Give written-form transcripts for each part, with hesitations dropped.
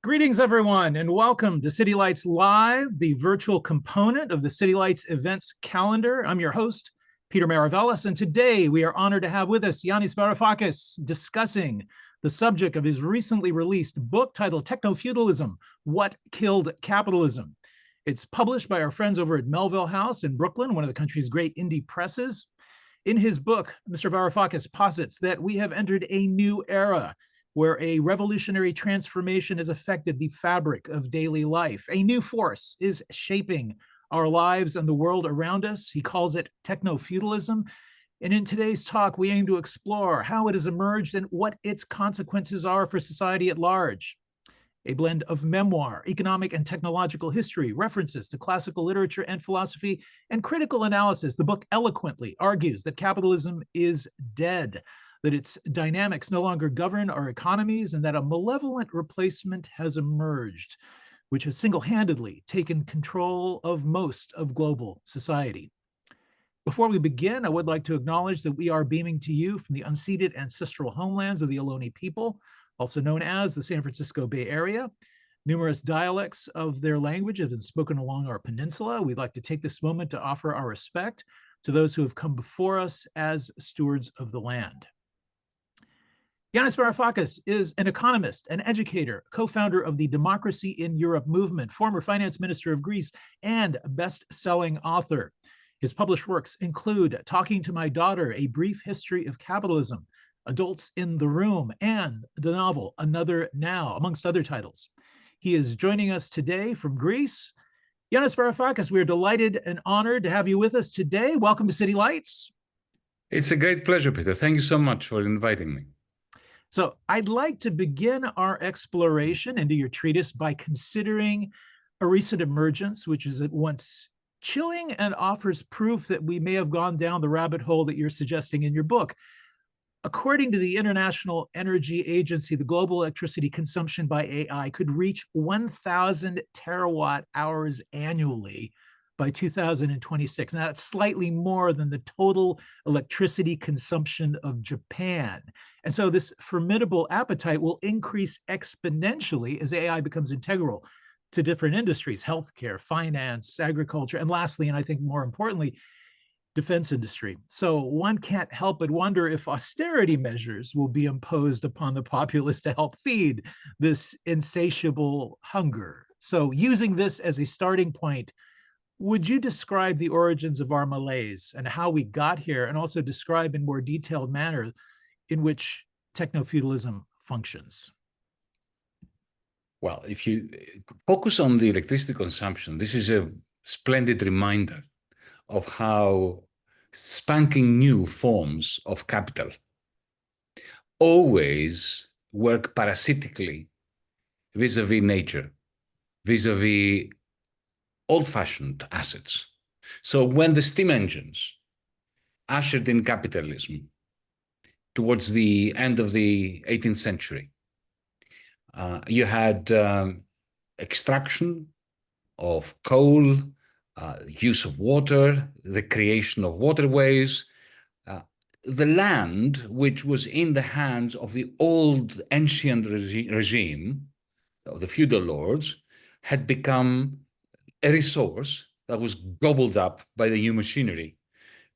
Greetings, everyone, and welcome to City Lights Live, the virtual component of the City Lights events calendar. I'm your host, Peter Maravelis, and today we are honored to have with us Yanis Varoufakis discussing the subject of his recently released book titled Technofeudalism, What Killed Capitalism. It's published by our friends over at Melville House in Brooklyn, one of the country's great indie presses. In his book, Mr. Varoufakis posits that we have entered a new era where a revolutionary transformation has affected the fabric of daily life. A new force is shaping our lives and the world around us. He calls it technofeudalism. And in today's talk, we aim to explore how it has emerged and what its consequences are for society at large. A blend of memoir, economic and technological history, references to classical literature and philosophy, and critical analysis. The book eloquently argues that capitalism is dead, that its dynamics no longer govern our economies, and that a malevolent replacement has emerged, which has single-handedly taken control of most of global society. Before we begin, I would like to acknowledge that we are beaming to you from the unceded ancestral homelands of the Ohlone people, also known as the San Francisco Bay Area. Numerous dialects of their language have been spoken along our peninsula. We'd like to take this moment to offer our respect to those who have come before us as stewards of the land. Yanis Varoufakis is an economist, an educator, co-founder of the Democracy in Europe movement, former finance minister of Greece, and best-selling author. His published works include Talking to My Daughter, A Brief History of Capitalism, Adults in the Room, and the novel Another Now, amongst other titles. He is joining us today from Greece. Yanis Varoufakis, we are delighted and honored to have you with us today. Welcome to City Lights. It's a great pleasure, Peter. Thank you so much for inviting me. So I'd like to begin our exploration into your treatise by considering a recent emergence, which is at once chilling and offers proof that we may have gone down the rabbit hole that you're suggesting in your book. According to the International Energy Agency, the global electricity consumption by AI could reach 1,000 terawatt hours annually by 2026. Now, that's slightly more than the total electricity consumption of Japan. And so this formidable appetite will increase exponentially as AI becomes integral to different industries: healthcare, finance, agriculture, and lastly, and I think more importantly, defense industry. So one can't help but wonder if austerity measures will be imposed upon the populace to help feed this insatiable hunger. So using this as a starting point, would you describe the origins of our malaise and how we got here, and also describe in more detailed manner in which technofeudalism functions? Well, if you focus on the electricity consumption, this is a splendid reminder of how spanking new forms of capital always work parasitically vis-a-vis nature, vis-a-vis old-fashioned assets. So when the steam engines ushered in capitalism towards the end of the 18th century, you had extraction of coal, use of water, the creation of waterways. The land, which was in the hands of the old ancient regime, of the feudal lords, had become a resource that was gobbled up by the new machinery,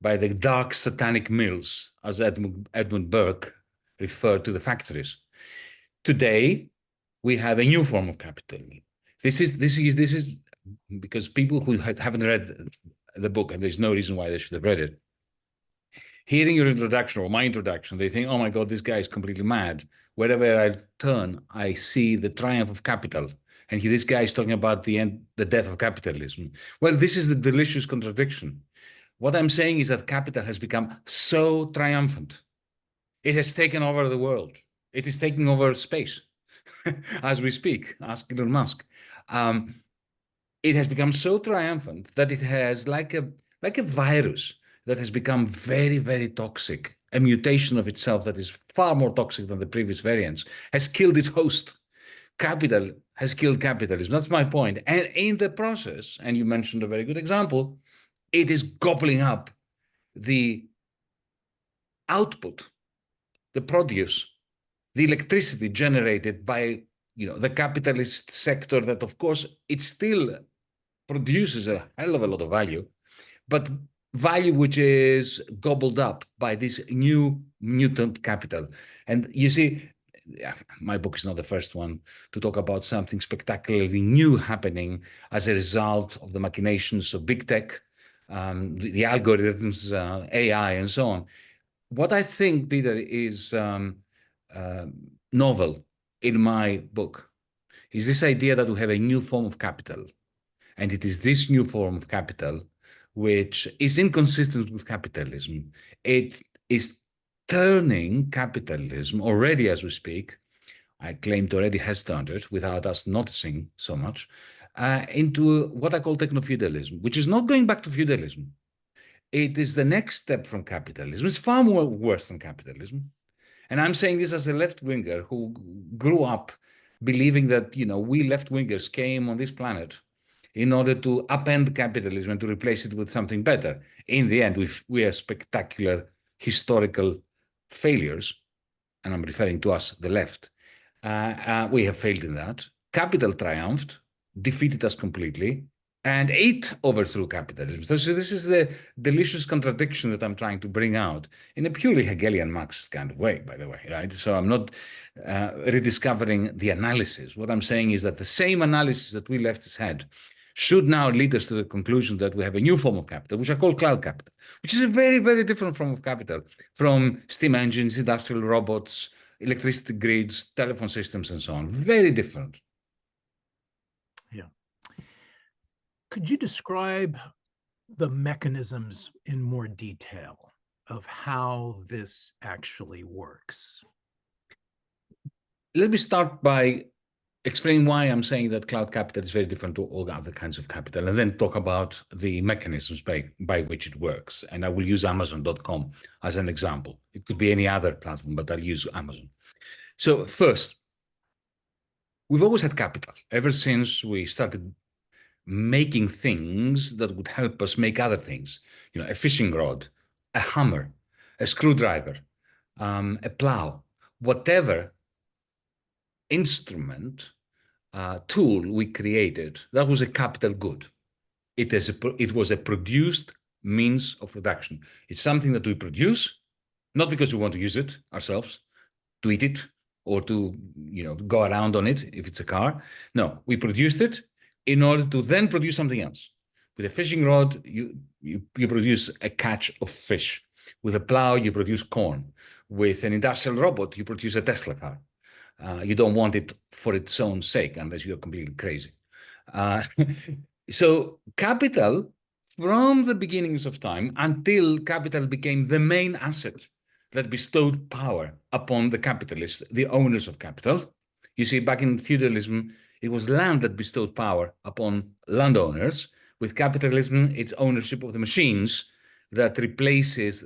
by the dark satanic mills, as Edmund Burke referred to the factories. Today, we have a new form of capital. This is because people who haven't read the book, and there's no reason why they should have read it, hearing your introduction or my introduction, they think, oh my God, this guy is completely mad. Wherever I turn, I see the triumph of capital. And this guy is talking about the death of capitalism. Well, this is the delicious contradiction. What I'm saying is that capital has become so triumphant. It has taken over the world. It is taking over space as we speak. Ask Elon Musk. It has become so triumphant that it has, like a virus that has become very, very toxic, a mutation of itself that is far more toxic than the previous variants, has killed its host. Capital has killed capitalism. That's my point. And in the process, and you mentioned a very good example, it is gobbling up the output, the produce, the electricity generated by the capitalist sector that, of course, it still produces a hell of a lot of value, but value which is gobbled up by this new mutant capital. And you see, my book is not the first one to talk about something spectacularly new happening as a result of the machinations of big tech, the algorithms, AI, and so on. What I think, Peter, is novel in my book is this idea that we have a new form of capital. And it is this new form of capital which is inconsistent with capitalism. It is turning capitalism already as we speak, I claim it already has turned it without us noticing so much, into what I call technofeudalism, which is not going back to feudalism. It is the next step from capitalism. It's far more worse than capitalism. And I'm saying this as a left-winger who grew up believing that, we left-wingers came on this planet in order to upend capitalism and to replace it with something better. In the end, we are spectacular historical failures, and I'm referring to us, the left. We have failed in that. Capital triumphed, defeated us completely, and it overthrew capitalism. So this is the delicious contradiction that I'm trying to bring out in a purely Hegelian Marxist kind of way, by the way, right? So I'm not rediscovering the analysis. What I'm saying is that the same analysis that we leftists had should now lead us to the conclusion that we have a new form of capital, which I call cloud capital, which is a very, very different form of capital from steam engines, industrial robots, electricity grids, telephone systems, and so on. Very different. Yeah. Could you describe the mechanisms in more detail of how this actually works? Let me start by explaining why I'm saying that cloud capital is very different to all other kinds of capital, and then talk about the mechanisms by which it works. And I will use Amazon.com as an example. It could be any other platform, but I'll use Amazon. So first, we've always had capital ever since we started making things that would help us make other things. A fishing rod, a hammer, a screwdriver, a plow, whatever instrument, tool we created, that was a capital good. It was a produced means of production. It's something that we produce, not because we want to use it ourselves, to eat it, or to go around on it if it's a car. No, we produced it in order to then produce something else. With a fishing rod, you produce a catch of fish. With a plow, you produce corn. With an industrial robot, you produce a Tesla car. You don't want it for its own sake unless you're completely crazy. So capital, from the beginnings of time until capital became the main asset that bestowed power upon the capitalists, the owners of capital. You see, back in feudalism, it was land that bestowed power upon landowners. With capitalism, it's ownership of the machines that replaces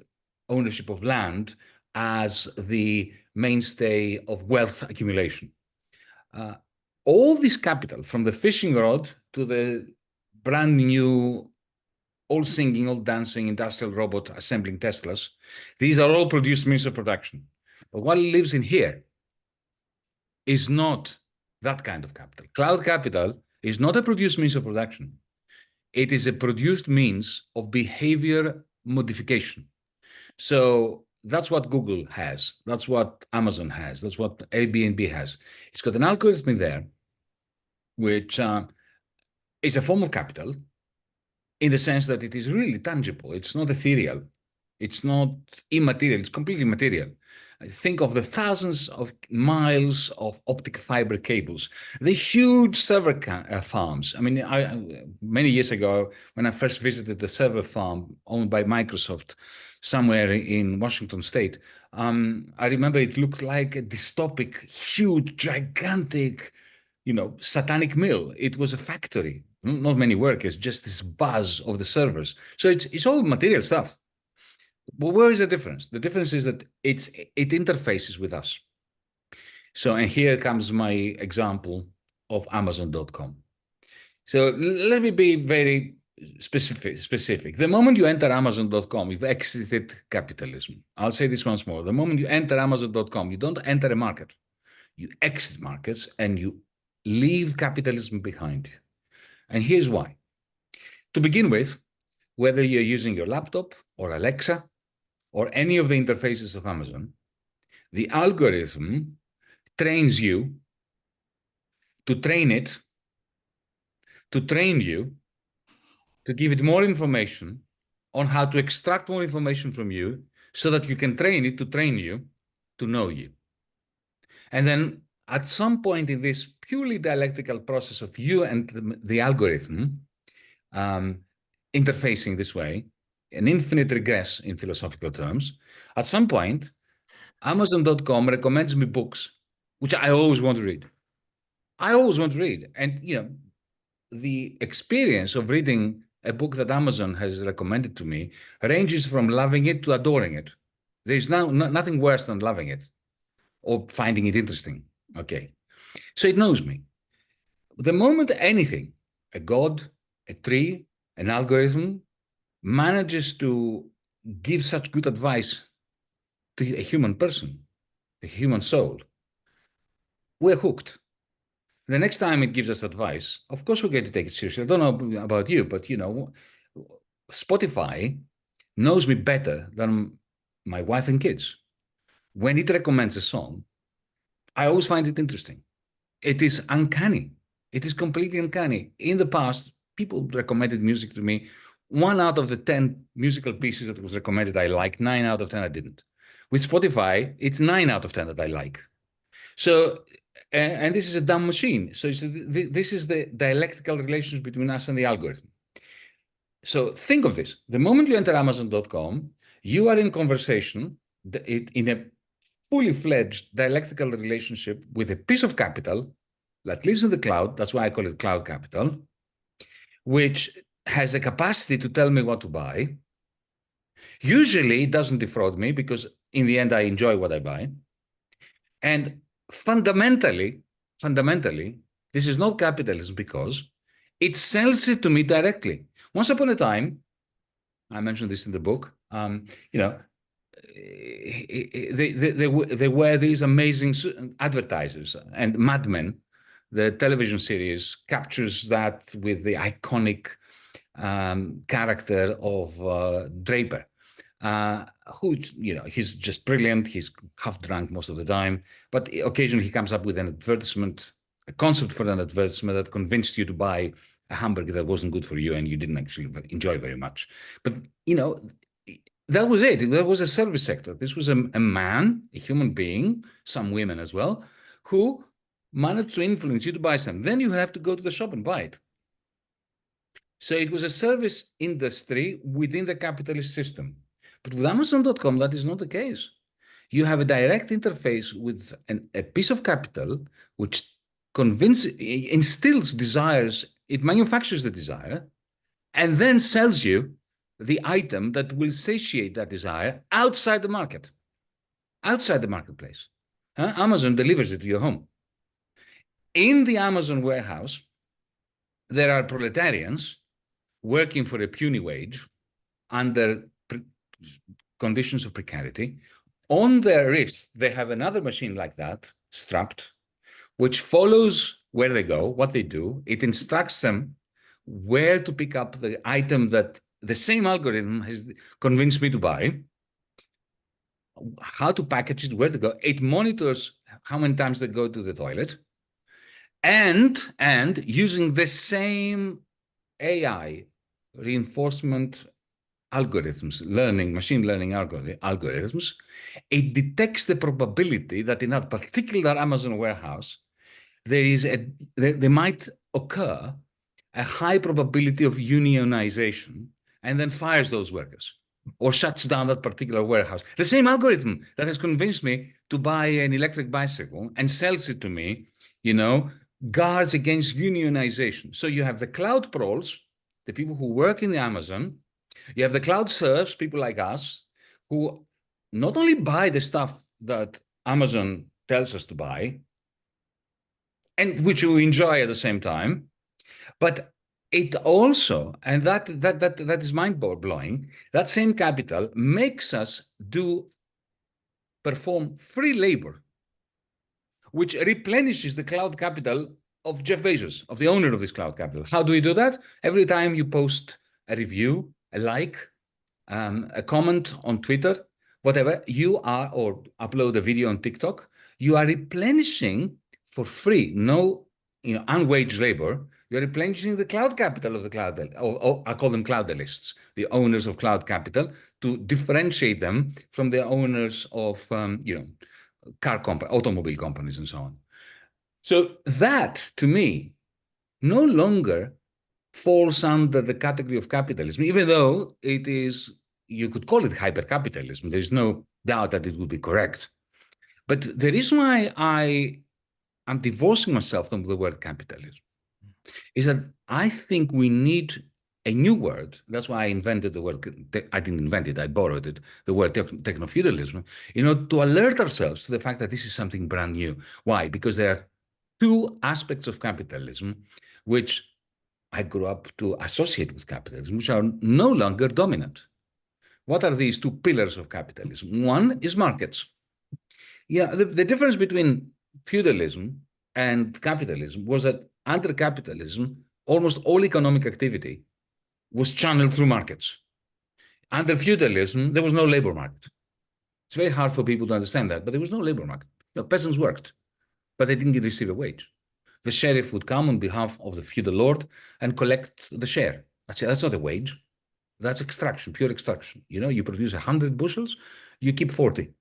ownership of land as the mainstay of wealth accumulation. All this capital, from the fishing rod to the brand new, all singing, all dancing industrial robot assembling Teslas, these are all produced means of production. But what lives in here is not that kind of capital. Cloud capital is not a produced means of production. It is a produced means of behavior modification. So that's what Google has. That's what Amazon has. That's what Airbnb has. It's got an algorithm in there, which is a form of capital in the sense that it is really tangible. It's not ethereal. It's not immaterial. It's completely material. Think of the thousands of miles of optic fiber cables, the huge server farms. I mean, many years ago, when I first visited the server farm owned by Microsoft somewhere in Washington State, I remember it looked like a dystopic, huge, gigantic, satanic mill. It was a factory, not many workers, just this buzz of the servers. So it's all material stuff. But where is the difference? The difference is that it interfaces with us. So, and here comes my example of Amazon.com. So let me be very specific. The moment you enter Amazon.com, you've exited capitalism. I'll say this once more. The moment you enter Amazon.com, you don't enter a market. You exit markets and you leave capitalism behind you. And here's why. To begin with, whether you're using your laptop or Alexa or any of the interfaces of Amazon, the algorithm trains you to train it, to train you, to give it more information on how to extract more information from you so that you can train it to train you to know you. And then at some point in this purely dialectical process of you and the algorithm interfacing this way, an infinite regress in philosophical terms, at some point, Amazon.com recommends me books, which I always want to read. I always want to read. And, the experience of reading a book that Amazon has recommended to me ranges from loving it to adoring it. There's nothing worse than loving it or finding it interesting. Okay. So it knows me. The moment anything, a god, a tree, an algorithm, manages to give such good advice to a human person, a human soul, we're hooked. The next time it gives us advice, of course we're going to take it seriously. I don't know about you, but Spotify knows me better than my wife and kids. When it recommends a song, I always find it interesting. It is uncanny. It is completely uncanny. In the past, people recommended music to me. 1 out of the 10 musical pieces that was recommended I like, 9 out of 10 I didn't. With Spotify, it's 9 out of 10 that I like. So, and this is a dumb machine. So this is the dialectical relationship between us and the algorithm. So think of this. The moment you enter Amazon.com, you are in conversation in a fully fledged dialectical relationship with a piece of capital that lives in the cloud. That's why I call it cloud capital, which has a capacity to tell me what to buy. Usually it doesn't defraud me because in the end, I enjoy what I buy. And fundamentally, this is not capitalism because it sells it to me directly. Once upon a time, I mentioned this in the book, there were these amazing advertisers, and Mad Men, the television series, captures that with the iconic character of Draper, who, he's just brilliant. He's half drunk most of the time, but occasionally he comes up with an advertisement, a concept for an advertisement that convinced you to buy a hamburger that wasn't good for you and you didn't actually enjoy very much. But, that was it. There was a service sector. This was a man, a human being, some women as well, who managed to influence you to buy something. Then you have to go to the shop and buy it. So it was a service industry within the capitalist system. But with Amazon.com, that is not the case. You have a direct interface with a piece of capital which instills desires, it manufactures the desire, and then sells you the item that will satiate that desire outside the market, outside the marketplace. Amazon delivers it to your home. In the Amazon warehouse, there are proletarians working for a puny wage under conditions of precarity. On their wrist, they have another machine like that, strapped, which follows where they go, what they do. It instructs them where to pick up the item that the same algorithm has convinced me to buy, how to package it, where to go. It monitors how many times they go to the toilet, and using the same AI reinforcement algorithms, machine learning algorithms, it detects the probability that in that particular Amazon warehouse, there might occur a high probability of unionization, and then fires those workers or shuts down that particular warehouse. The same algorithm that has convinced me to buy an electric bicycle and sells it to me, guards against unionization. So you have the cloud proles, the people who work in the Amazon. You have the cloud serfs, people like us, who not only buy the stuff that Amazon tells us to buy, and which we enjoy at the same time, but it also, and that is mind-blowing, that same capital makes us perform free labor, which replenishes the cloud capital of Jeff Bezos, of the owner of this cloud capital. How do we do that? Every time you post a review, a like, a comment on Twitter, whatever, you are, or upload a video on TikTok, you are replenishing for free, no unwaged labor, you're replenishing the cloud capital of the cloud, or I call them cloudalists, the owners of cloud capital, to differentiate them from the owners of, automobile companies and so on. So that, to me, no longer falls under the category of capitalism, even though it is, you could call it hyper-capitalism. There's no doubt that it would be correct. But the reason why I'm divorcing myself from the word capitalism is that I think we need a new word. That's why I invented the word. I didn't invent it, I borrowed it, the word technofeudalism, to alert ourselves to the fact that this is something brand new. Why? Because there are two aspects of capitalism which I grew up to associate with capitalism, which are no longer dominant. What are these two pillars of capitalism? One is markets. Yeah, the difference between feudalism and capitalism was that under capitalism, almost all economic activity was channeled through markets. Under feudalism, there was no labor market. It's very hard for people to understand that, but there was no labor market. Peasants worked, but they didn't receive a wage. The sheriff would come on behalf of the feudal lord and collect the share. That's not a wage. That's extraction, pure extraction. You produce 100 bushels, you keep 40.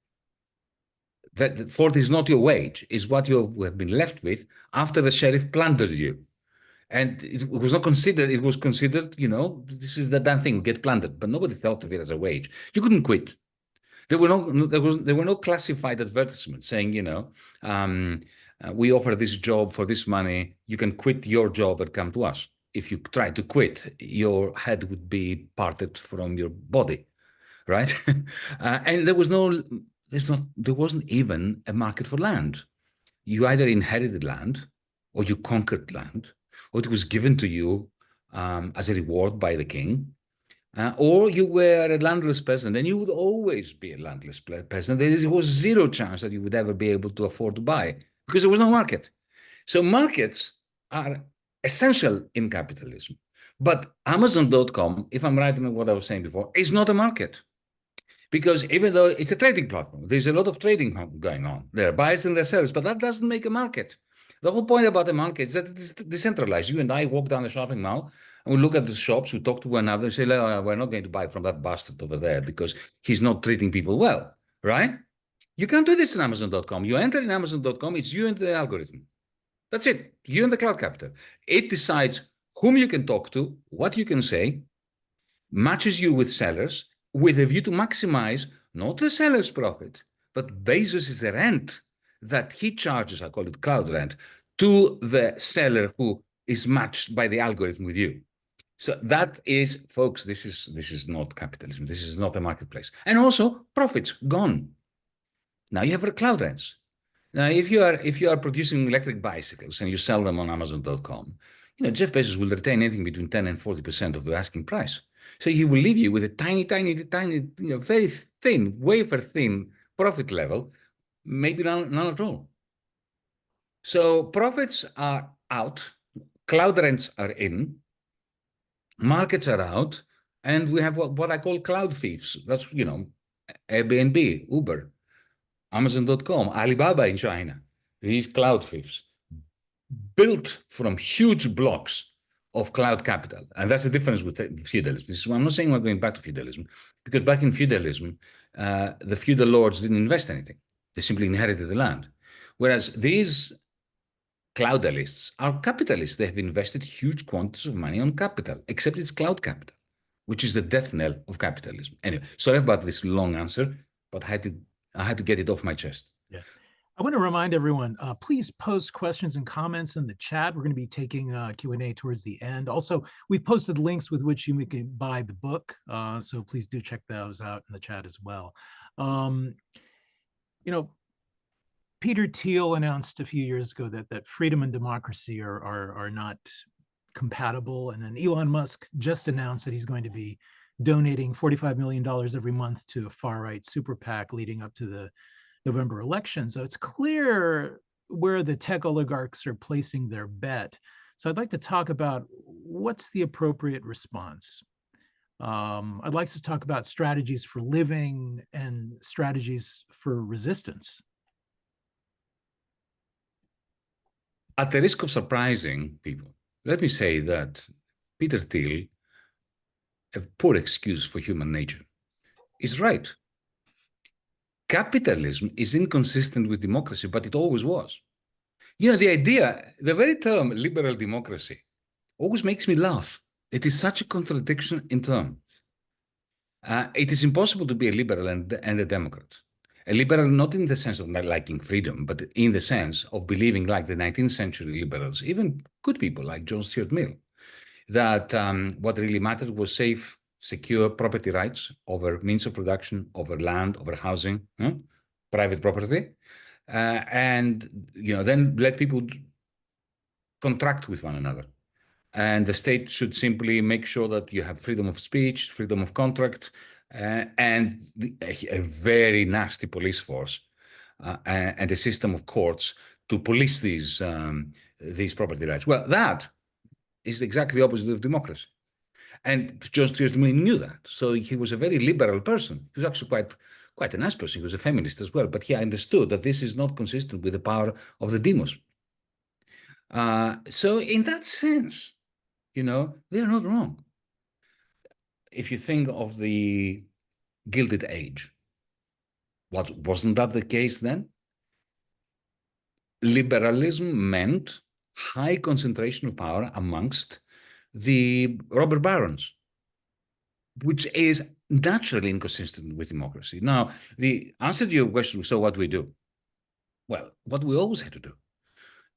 That 40 is not your wage, is what you have been left with after the sheriff plundered you. And it was not considered, it was considered, this is the damn thing, get plundered. But nobody thought of it as a wage. You couldn't quit. There were no classified advertisements saying, we offer this job for this money. You can quit your job and come to us. If you try to quit, your head would be parted from your body, right? And there wasn't even a market for land. You either inherited land, or you conquered land, or it was given to you as a reward by the king, or you were a landless peasant, and you would always be a landless peasant. There was zero chance that you would ever be able to afford to buy, because there was no market. So markets are essential in capitalism. But Amazon.com, if I'm right in what I was saying before, is not a market. Because even though it's a trading platform, there's a lot of trading going on. There are buyers and there are sellers, but that doesn't make a market. The whole point about the market is that it's decentralized. You and I walk down the shopping mall, and we look at the shops, we talk to one another and say, oh, we're not going to buy from that bastard over there because he's not treating people well, right? You can't do this in Amazon.com. You enter in Amazon.com, it's you and the algorithm. That's it. You and the cloud capital. It decides whom you can talk to, what you can say, matches you with sellers with a view to maximize not the seller's profit, but Bezos' rent that he charges, I call it cloud rent, to the seller who is matched by the algorithm with you. So that is, folks, this is not capitalism. This is not a marketplace. And also profits gone. Now you have cloud rents. Now, if you are producing electric bicycles and you sell them on Amazon.com, Jeff Bezos will retain anything between 10 and 40% of the asking price. So he will leave you with a tiny, very thin, wafer thin profit level, maybe none at all. So profits are out, cloud rents are in, markets are out, and we have what I call cloud thieves. That's, Airbnb, Uber, Amazon.com, Alibaba in China. These cloud thieves built from huge blocks of cloud capital. And that's the difference with feudalism. This is why I'm not saying we're going back to feudalism, because back in feudalism, the feudal lords didn't invest anything. They simply inherited the land. Whereas these cloudalists are capitalists. They have invested huge quantities of money on capital, except it's cloud capital, which is the death knell of capitalism. Anyway, sorry about this long answer, but I had to get it off my chest. Yeah. I want to remind everyone, please post questions and comments in the chat. We're going to be taking Q&A towards the end. Also, we've posted links with which you can buy the book. So please do check those out in the chat as well. Peter Thiel announced a few years ago that freedom and democracy are not compatible. And then Elon Musk just announced that he's going to be donating $45 million every month to a far-right super PAC leading up to the November election. So it's clear where the tech oligarchs are placing their bet. So I'd like to talk about what's the appropriate response. I'd like to talk about strategies for living and strategies for resistance. At the risk of surprising people, let me say that Peter Thiel, a poor excuse for human nature, is right. Capitalism is inconsistent with democracy, but it always was. You know, the idea, the very term liberal democracy always makes me laugh. It is such a contradiction in terms. It is impossible to be a liberal and a democrat. A liberal, not in the sense of not liking freedom, but in the sense of believing, like the 19th century liberals, even good people like John Stuart Mill, that what really mattered was safe, secure property rights over means of production, over land, over housing, private property, and then let people contract with one another. And the state should simply make sure that you have freedom of speech, freedom of contract, and a very nasty police force and a system of courts to police these property rights. Well, that is exactly the opposite of democracy. And John Stuart Mill knew that. So he was a very liberal person. He was actually quite a nice person. He was a feminist as well. But he understood that this is not consistent with the power of the demos. So in that sense, they're not wrong. If you think of the Gilded Age, wasn't that the case then? Liberalism meant high concentration of power amongst the robber barons, which is naturally inconsistent with democracy. Now, the answer to your question, so what do we do? Well, what we always had to do.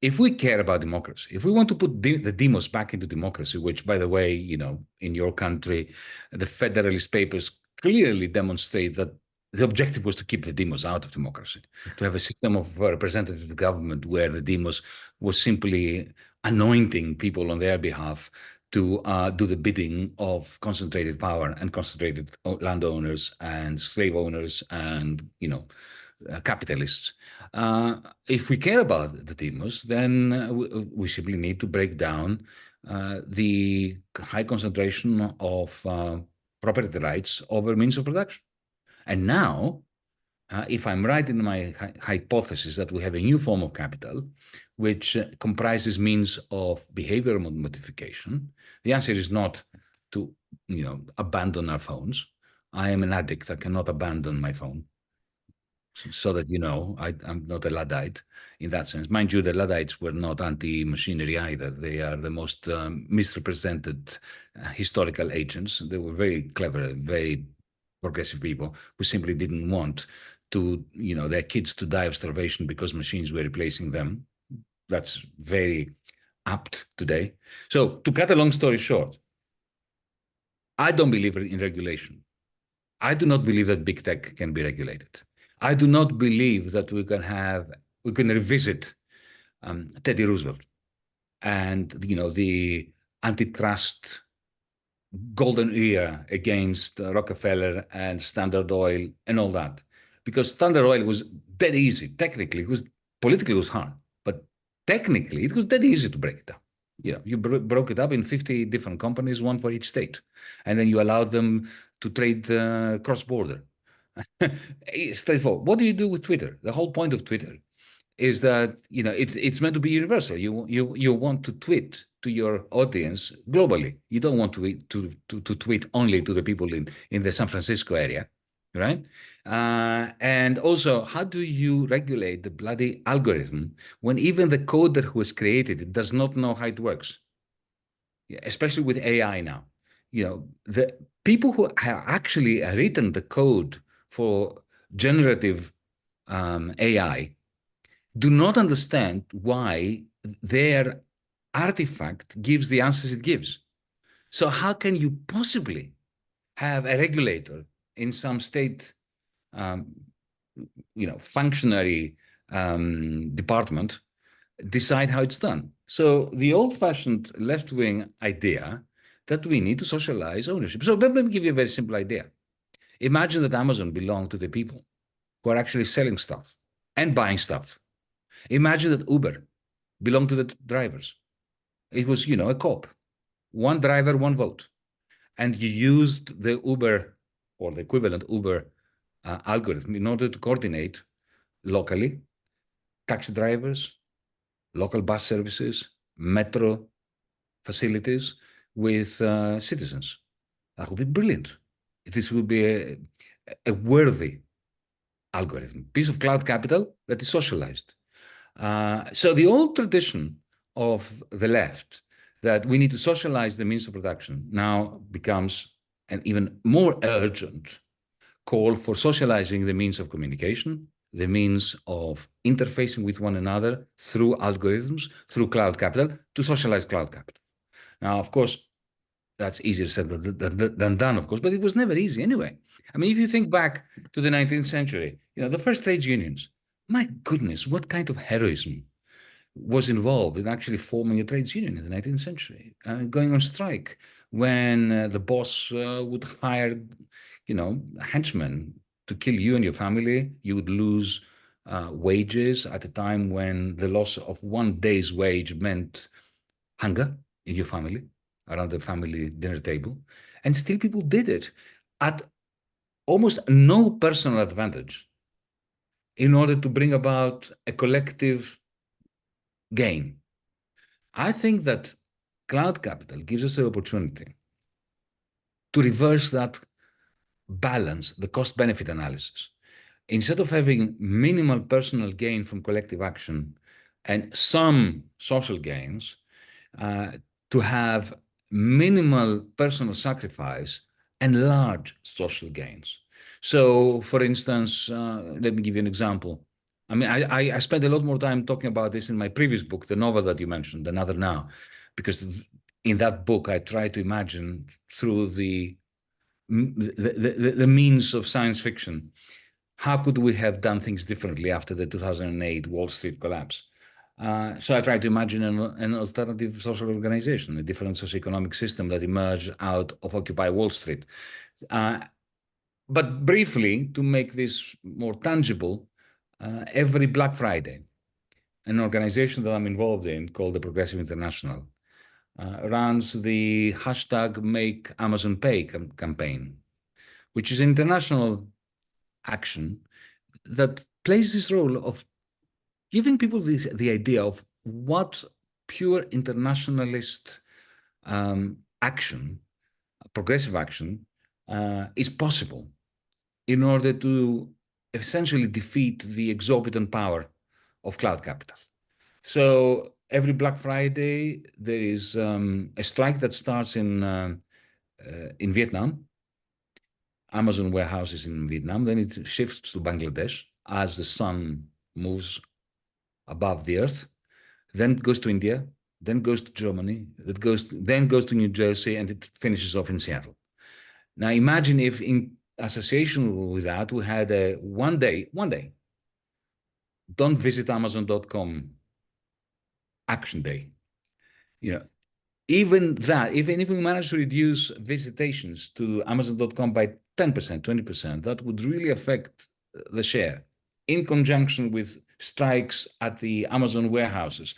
If we care about democracy, if we want to put the demos back into democracy, which, by the way, in your country, the Federalist Papers clearly demonstrate that the objective was to keep the demos out of democracy, to have a system of representative government where the demos was simply anointing people on their behalf to do the bidding of concentrated power and concentrated landowners and slave owners and, capitalists. If we care about the demos, then we simply need to break down the high concentration of property rights over means of production. And now, if I'm right in my hypothesis that we have a new form of capital, which comprises means of behavioral modification, the answer is not to, abandon our phones. I am an addict. I cannot abandon my phone. So that I'm not a Luddite in that sense. Mind you, the Luddites were not anti-machinery either. They are the most misrepresented historical agents. They were very clever, very progressive people who simply didn't want to, their kids to die of starvation because machines were replacing them. That's very apt today. So to cut a long story short, I don't believe in regulation. I do not believe that big tech can be regulated. I do not believe that we can revisit Teddy Roosevelt and the antitrust golden era against Rockefeller and Standard Oil and all that, because Standard Oil was dead easy. Technically, politically it was hard, but technically it was dead easy to break it down. You broke it up in 50 different companies, one for each state, and then you allowed them to trade cross-border. Straightforward. What do you do with Twitter? The whole point of Twitter is that it's meant to be universal. You want to tweet to your audience globally. You don't want to tweet only to the people in the San Francisco area, right? And also, how do you regulate the bloody algorithm when even the code that was created it does not know how it works? Especially with AI now, the people who have actually written the code for generative AI do not understand why their artifact gives the answers it gives. So how can you possibly have a regulator in some state, functionary department decide how it's done? So the old-fashioned left-wing idea that we need to socialize ownership. So let me give you a very simple idea. Imagine that Amazon belonged to the people who are actually selling stuff and buying stuff. Imagine that Uber belonged to the drivers. It was, a co-op. One driver, one vote. And you used the Uber or the equivalent Uber algorithm in order to coordinate locally taxi drivers, local bus services, metro facilities with citizens. That would be brilliant. This would be a worthy algorithm, piece of cloud capital that is socialized. So the old tradition of the left that we need to socialize the means of production now becomes an even more urgent call for socializing the means of communication, the means of interfacing with one another through algorithms, through cloud capital, to socialize cloud capital. Now, of course, that's easier said than done, of course, but it was never easy anyway. I mean, if you think back to the 19th century, the first trade unions, my goodness, what kind of heroism was involved in actually forming a trades union in the 19th century, going on strike when the boss would hire, henchmen to kill you and your family. You would lose wages at a time when the loss of one day's wage meant hunger in your family, around the family dinner table. And still people did it at almost no personal advantage in order to bring about a collective gain. I think that cloud capital gives us the opportunity to reverse that balance, the cost-benefit analysis. Instead of having minimal personal gain from collective action and some social gains, to have minimal personal sacrifice and large social gains. So, for instance, let me give you an example. I mean, I spent a lot more time talking about this in my previous book, the novel that you mentioned, Another Now, because in that book, I try to imagine through the means of science fiction, how could we have done things differently after the 2008 Wall Street collapse? So I try to imagine an alternative social organization, a different socioeconomic system that emerged out of Occupy Wall Street. But briefly, to make this more tangible, every Black Friday, an organization that I'm involved in called the Progressive International runs the hashtag Make Amazon Pay campaign, which is an international action that plays this role of giving people the idea of what pure internationalist action, progressive action, is possible in order to essentially defeat the exorbitant power of cloud capital. So every Black Friday, there is a strike that starts in Vietnam. Amazon warehouses in Vietnam, then it shifts to Bangladesh as the sun moves above the earth, then it goes to India, then goes to Germany, then goes to New Jersey, and it finishes off in Seattle. Now imagine if in association with that, we had a one day, don't visit Amazon.com action day. Even that, even if we manage to reduce visitations to Amazon.com by 10%, 20%, that would really affect the share in conjunction with strikes at the Amazon warehouses.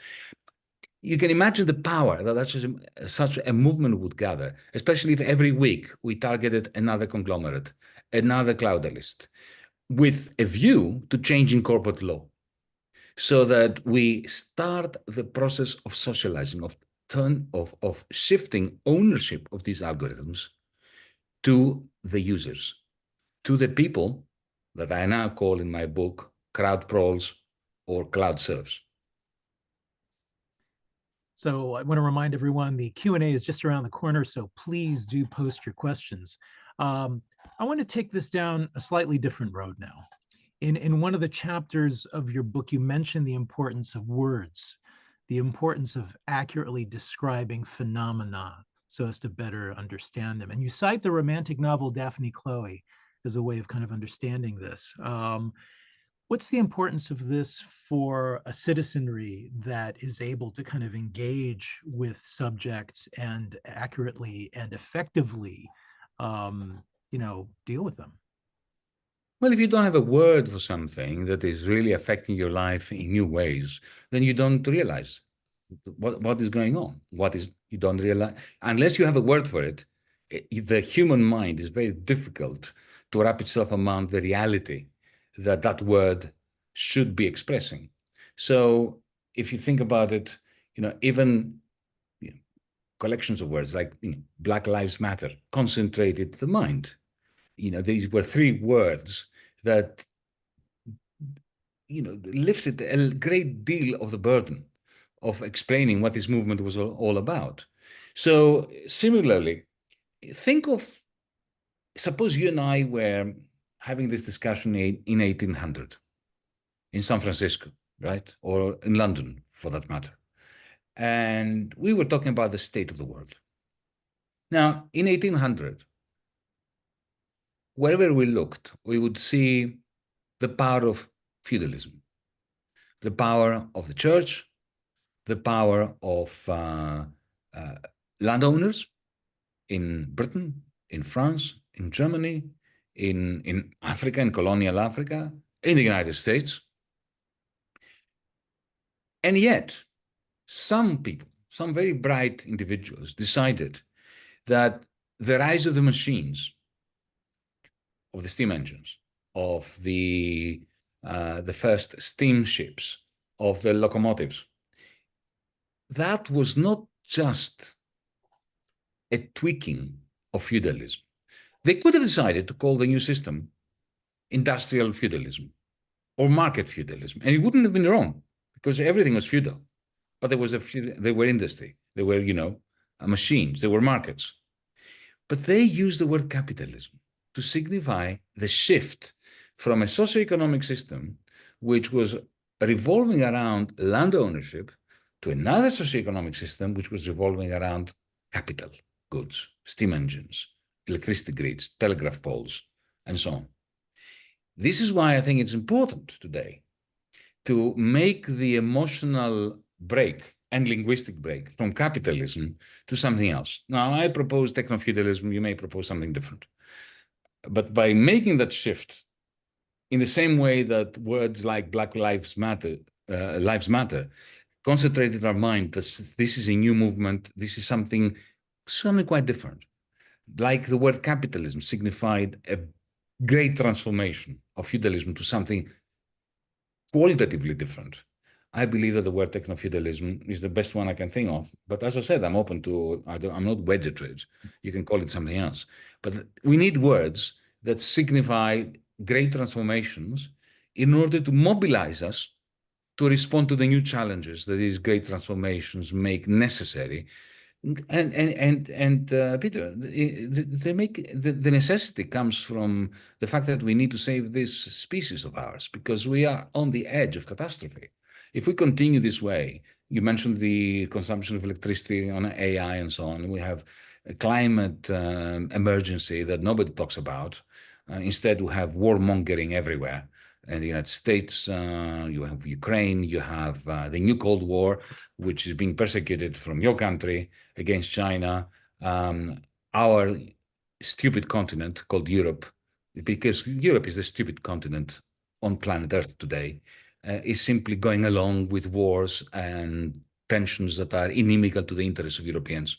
You can imagine the power that such a movement would gather, especially if every week we targeted another conglomerate, another cloudalist, with a view to changing corporate law, so that we start the process of socializing, of shifting ownership of these algorithms to the users, to the people that I now call in my book crowd proles or cloud serfs. So I want to remind everyone the Q&A is just around the corner, so please do post your questions. I want to take this down a slightly different road now. In one of the chapters of your book, you mentioned the importance of words, the importance of accurately describing phenomena so as to better understand them. And you cite the romantic novel Daphne Chloe as a way of kind of understanding this. What's the importance of this for a citizenry that is able to kind of engage with subjects and accurately and effectively, deal with them? Well, if you don't have a word for something that is really affecting your life in new ways, then you don't realize what is going on. You don't realize, unless you have a word for it, the human mind is very difficult to wrap itself around the reality that that word should be expressing. So if you think about it, even collections of words like Black Lives Matter concentrated the mind. These were three words that lifted a great deal of the burden of explaining what this movement was all about. So similarly, suppose you and I were having this discussion in 1800 in San Francisco, right? Or in London, for that matter. And we were talking about the state of the world. Now, in 1800, wherever we looked, we would see the power of feudalism, the power of the church, the power of landowners in Britain, in France, in Germany, in Africa, in colonial Africa, in the United States. And yet, some people, some very bright individuals decided that the rise of the machines, of the steam engines, of the first steamships, of the locomotives, that was not just a tweaking of feudalism. They could have decided to call the new system industrial feudalism or market feudalism, and it wouldn't have been wrong because everything was feudal. But they were industry, they were machines, they were markets. But they used the word capitalism to signify the shift from a socioeconomic system which was revolving around land ownership to another socioeconomic system which was revolving around capital, goods, steam engines, electricity grids, telegraph poles, and so on. This is why I think it's important today to make the emotional break and linguistic break from capitalism to something else. Now, I propose technofeudalism, you may propose something different. But by making that shift in the same way that words like Black Lives Matter, concentrated our mind that this is a new movement, this is something quite different. Like the word capitalism signified a great transformation of feudalism to something qualitatively different. I believe that the word technofeudalism is the best one I can think of. But as I said, I'm open to, I'm not wedded to it. You can call it something else. But we need words that signify great transformations in order to mobilize us to respond to the new challenges that these great transformations make necessary. And Peter, the necessity comes from the fact that we need to save this species of ours because we are on the edge of catastrophe. If we continue this way, you mentioned the consumption of electricity on AI and so on. We have a climate emergency that nobody talks about. Instead, we have warmongering everywhere. In the United States, you have Ukraine, you have the new Cold War, which is being persecuted from your country against China, our stupid continent called Europe, because Europe is the stupid continent on planet Earth today, is simply going along with wars and tensions that are inimical to the interests of Europeans.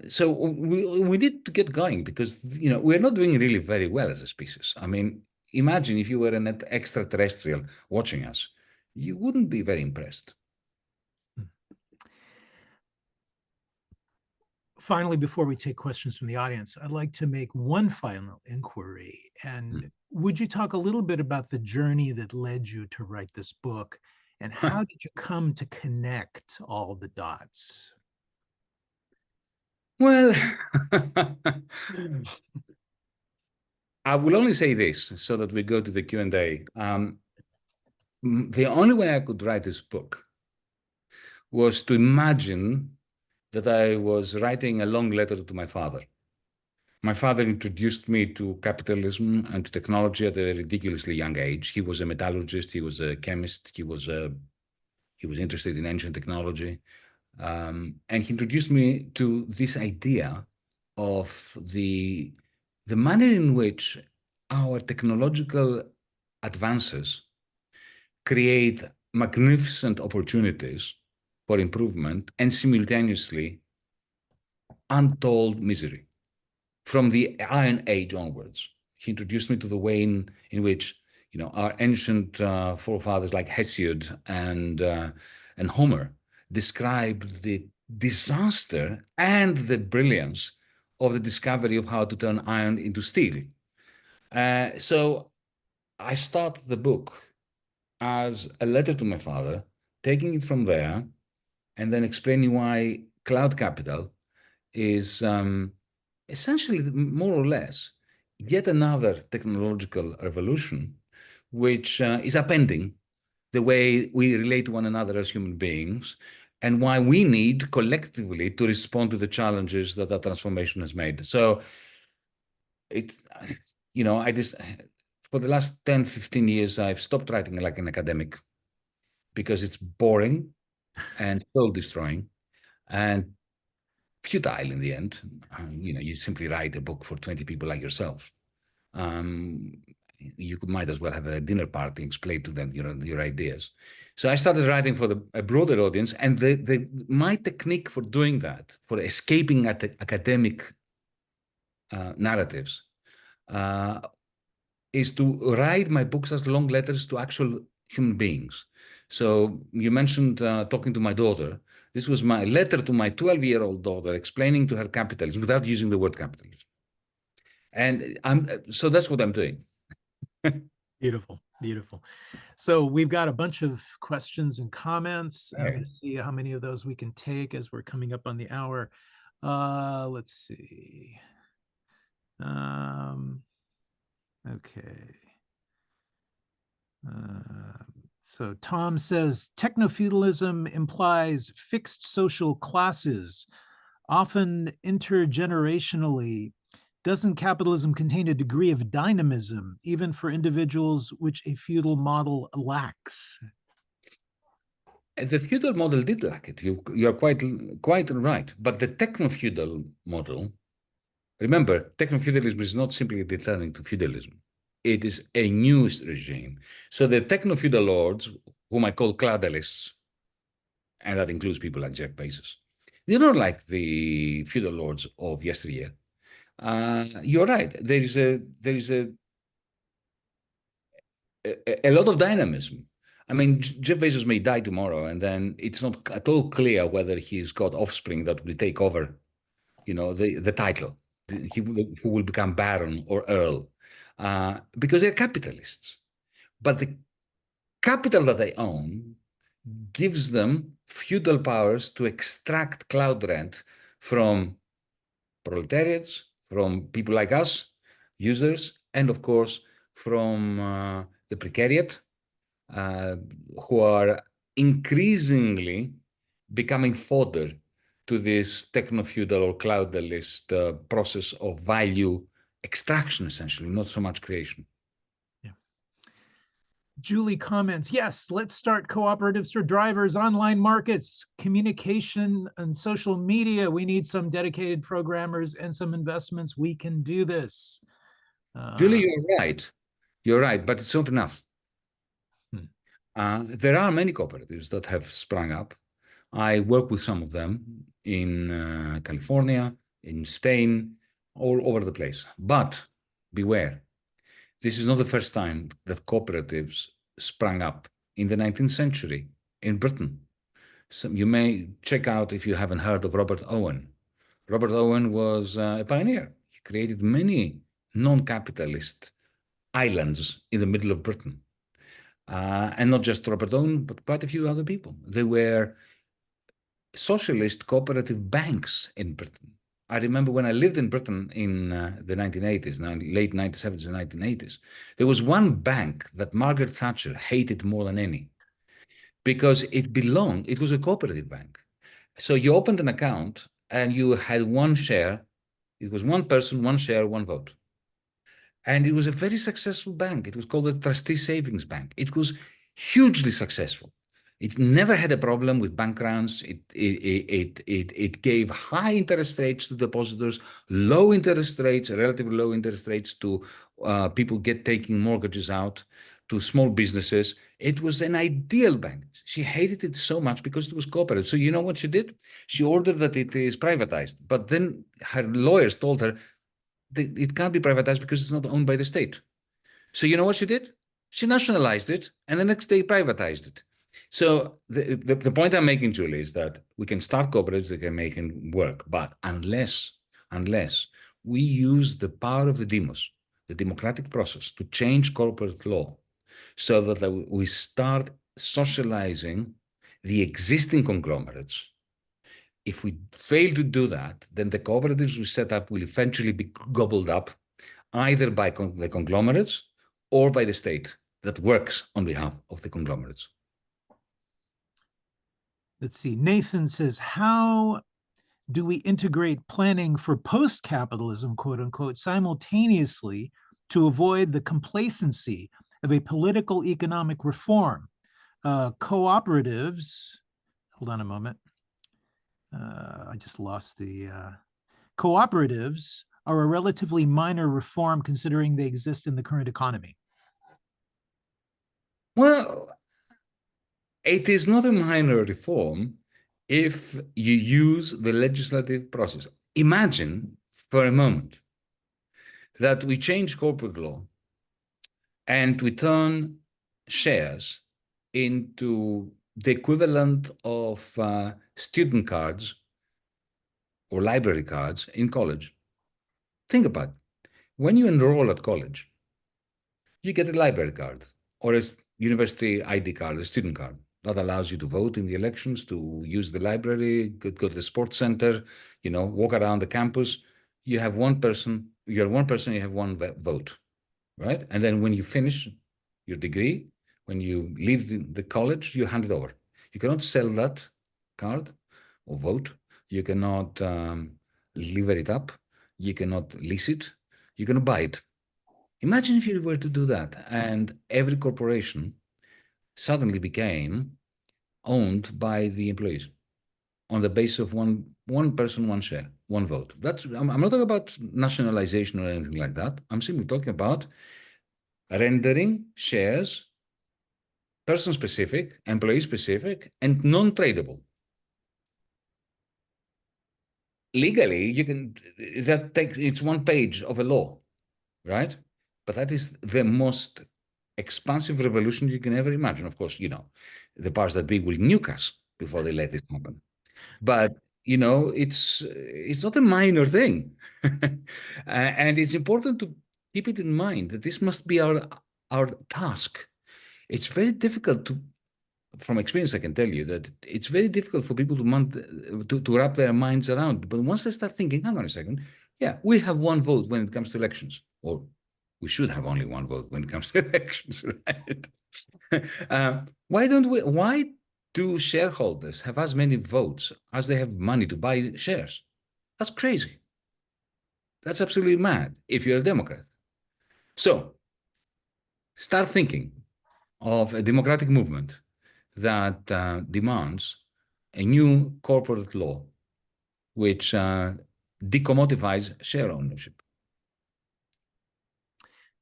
So we need to get going because we're not doing really very well as a species. I mean, imagine if you were an extraterrestrial watching us, you wouldn't be very impressed. Finally, before we take questions from the audience, I'd like to make one final inquiry. And would you talk a little bit about the journey that led you to write this book? And how did you come to connect all the dots? Well, I will only say this so that we go to the Q&A. The only way I could write this book was to imagine that I was writing a long letter to my father. My father introduced me to capitalism and to technology at a ridiculously young age. He was a metallurgist, he was a chemist, he was interested in ancient technology. And he introduced me to this idea of the manner in which our technological advances create magnificent opportunities for improvement and simultaneously untold misery from the Iron Age onwards. He introduced me to the way in which our ancient forefathers like Hesiod and Homer described the disaster and the brilliance of the discovery of how to turn iron into steel. So I started the book as a letter to my father, taking it from there, and then explaining why cloud capital is essentially, more or less, yet another technological revolution, which is upending the way we relate to one another as human beings, and why we need collectively to respond to the challenges that that transformation has made. So I just, for the last 10, 15 years, I've stopped writing like an academic because it's boring and soul destroying and futile in the end. You simply write a book for 20 people like yourself. You might as well have a dinner party and explain to them your ideas. So I started writing for a broader audience, and my technique for doing that, for escaping academic narratives, is to write my books as long letters to actual human beings. So you mentioned talking to my daughter. This was my letter to my 12-year-old daughter, explaining to her capitalism without using the word capitalism. And so that's what I'm doing. Beautiful, beautiful. So we've got a bunch of questions and comments. Right. I'm going to see how many of those we can take as we're coming up on the hour. Let's see. Okay. So Tom says, technofeudalism implies fixed social classes, often intergenerationally. Doesn't capitalism contain a degree of dynamism, even for individuals, which a feudal model lacks? The feudal model did lack it. You're quite right. But the techno-feudal model, remember, techno-feudalism is not simply returning to feudalism. It is a new regime. So the techno-feudal lords, whom I call cloudalists, and that includes people like Jeff Bezos, they're not like the feudal lords of yesteryear. You're right. There is a lot of dynamism. I mean, Jeff Bezos may die tomorrow, and then it's not at all clear whether he's got offspring that will take over, the title, who will become baron or earl, because they're capitalists. But the capital that they own gives them feudal powers to extract cloud rent from proletariats, from people like us, users, and of course, from the precariat, who are increasingly becoming fodder to this techno-feudal or cloudalist process of value extraction, essentially, not so much creation. Yeah. Julie comments, yes, let's start cooperatives for drivers, online markets, communication, and social media. We need some dedicated programmers and some investments. We can do this. Julie, you're right. You're right, but it's not enough. There are many cooperatives that have sprung up. I work with some of them in California, in Spain, all over the place. But beware, this is not the first time that cooperatives sprang up in the 19th century in Britain. So you may check out if you haven't heard of Robert Owen. Robert Owen was a pioneer. He created many non-capitalist islands in the middle of Britain. And not just Robert Owen, but quite a few other people. They were socialist cooperative banks in Britain. I remember when I lived in Britain in the 1980s, late 1970s and 1980s, there was one bank that Margaret Thatcher hated more than any because it was a cooperative bank. So you opened an account and you had one share. It was one person, one share, one vote. And it was a very successful bank. It was called the Trustee Savings Bank. It was hugely successful. It never had a problem with bank runs. It gave high interest rates to depositors, low interest rates, relatively low interest rates to people taking mortgages out, to small businesses. It was an ideal bank. She hated it so much because it was cooperative. So you know what she did? She ordered that it is privatized. But then her lawyers told her that it can't be privatized because it's not owned by the state. So you know what she did? She nationalized it and the next day privatized it. So the point I'm making, Julie, is that we can start cooperatives that can make it work, but unless we use the power of the demos, the democratic process, to change corporate law, so that we start socializing the existing conglomerates. If we fail to do that, then the cooperatives we set up will eventually be gobbled up either by the conglomerates or by the state that works on behalf of the conglomerates. Let's see. Nathan says, how do we integrate planning for post-capitalism, quote unquote, simultaneously to avoid the complacency of a political economic reform? Cooperatives, hold on a moment. I just lost the cooperatives are a relatively minor reform considering they exist in the current economy. Well, it is not a minor reform if you use the legislative process. Imagine for a moment that we change corporate law and we turn shares into the equivalent of student cards or library cards in college. Think about it. When you enroll at college, you get a library card or a university ID card, a student card that allows you to vote in the elections, to use the library, go to the sports center, walk around the campus. You have one person, you have one vote, right? And then when you finish your degree, when you leave the college, you hand it over. You cannot sell that card or vote. You cannot lever it up. You cannot lease it. You cannot buy it. Imagine if you were to do that and every corporation suddenly became owned by the employees on the basis of one person, one share, one vote. I'm not talking about nationalization or anything like that. I'm simply talking about rendering shares person-specific, employee-specific, and non-tradable. Legally, it's one page of a law, right? But that is the most expansive revolution you can ever imagine. Of course, the powers that be will nuke us before they let this happen. But it's not a minor thing, and it's important to keep it in mind that this must be our task. It's very difficult from experience, I can tell you that it's very difficult for people to wrap their minds around. But once they start thinking, hang on a second, yeah, we have one vote when it comes to elections, or we should have only one vote when it comes to elections, right? Why do shareholders have as many votes as they have money to buy shares? That's crazy. That's absolutely mad if you're a Democrat. So start thinking of a democratic movement that demands a new corporate law which decommodifies share ownership.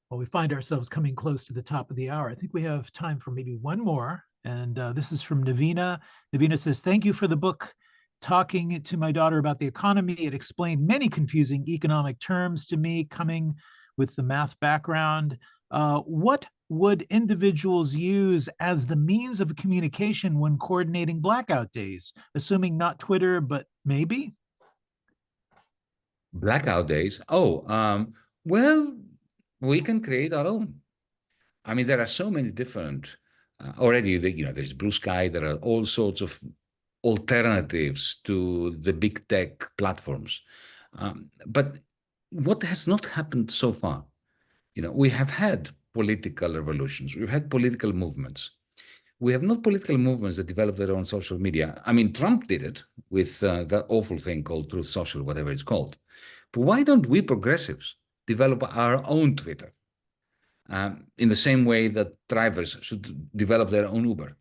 Well, we find ourselves coming close to the top of the hour. I think we have time for maybe one more. And this is from Navina. Navina says, thank you for the book. Talking to my daughter about the economy, it explained many confusing economic terms to me, coming with the math background. What would individuals use as the means of communication when coordinating blackout days? Assuming not Twitter, but maybe? Blackout days? Oh, well, we can create our own. I mean, there are so many different, already, there's Blue Sky, there are all sorts of alternatives to the big tech platforms. But what has not happened so far? We have had political revolutions. We've had political movements. We have not political movements that develop their own social media. I mean, Trump did it with that awful thing called Truth Social, whatever it's called. But why don't we progressives develop our own Twitter in the same way that drivers should develop their own Uber?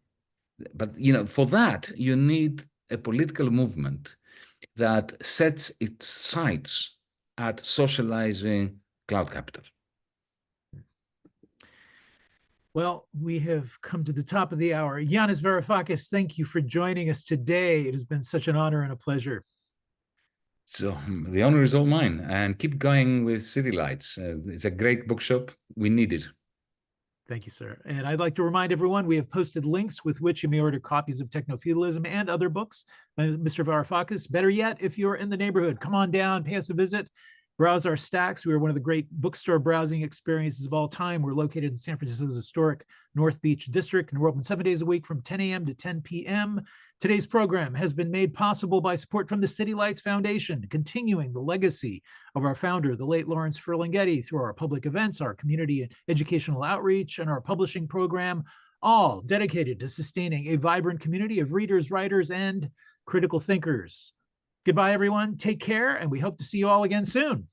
But for that, you need a political movement that sets its sights at socializing cloud capital. Well, we have come to the top of the hour. Yanis Varoufakis, thank you for joining us today. It has been such an honor and a pleasure. So the honor is all mine. And keep going with City Lights. It's a great bookshop. We need it. Thank you, sir. And I'd like to remind everyone we have posted links with which you may order copies of Technofeudalism and other books by Mr. Varoufakis. Better yet, if you're in the neighborhood, come on down, pay us a visit, browse our stacks. We are one of the great bookstore browsing experiences of all time. We're located in San Francisco's historic North Beach district, and we're open 7 days a week from 10 a.m. to 10 p.m. Today's program has been made possible by support from the City Lights Foundation, continuing the legacy of our founder, the late Lawrence Ferlinghetti, through our public events, our community and educational outreach, and our publishing program, all dedicated to sustaining a vibrant community of readers, writers, and critical thinkers. Goodbye, everyone. Take care, and we hope to see you all again soon.